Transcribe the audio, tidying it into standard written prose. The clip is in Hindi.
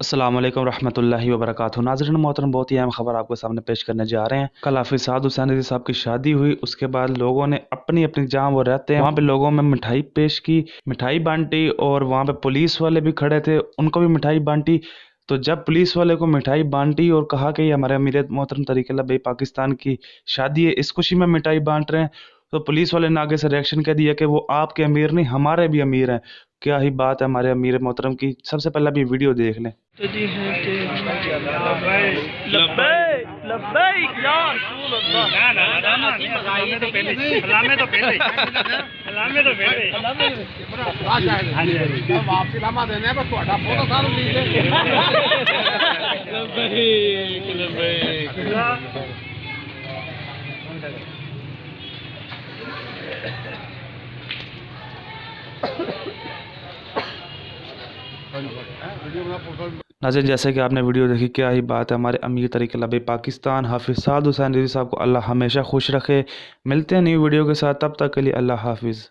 अस्सलाम वालेकुम रहमतुल्लाहि व बरकातुहू। नाज़रीन मोहतरम, बहुत ही अहम खबर आपके सामने पेश करने जा रहे हैं। कल हाफिज़ साद हुसैन रज़ी साहब की शादी हुई। उसके बाद लोगों ने अपनी अपनी जहाँ वो रहते हैं वहाँ पे लोगों में मिठाई पेश की, मिठाई बांटी, और वहाँ पे पुलिस वाले भी खड़े थे, उनको भी मिठाई बांटी। तो जब पुलिस वाले को मिठाई बांटी और कहा कि ये हमारे अमीर मोहतरम तरीक़ुल्लाह भाई पाकिस्तान की शादी है, इस खुशी में मिठाई बांट रहे हैं, तो पुलिस वाले ने आगे से रिएक्शन कह दिया कि वो आपके अमीर नहीं, हमारे भी अमीर हैं। क्या ही बात है हमारे अमीर मोहतरम की। सबसे पहले अभी वीडियो देख लें। तो जी है कि लब्बैक लब्बैक या रसूल अल्लाह। हलामे तो पहले वापसी लामा देने बस ਤੁਹਾਡਾ ਫੋਟੋ ਸਾਰ लीजिए। लब्बैक लब्बैक नाज़रीन, जैसे कि आपने वीडियो देखी, क्या ही बात है, हमारे अमीर तरीक़ुल्लाह भाई पाकिस्तान हाफिज़ साद हुसैन रज़ी साहब को अल्लाह हमेशा खुश रखे। मिलते हैं न्यू वीडियो के साथ, तब तक के लिए अल्लाह हाफिज़।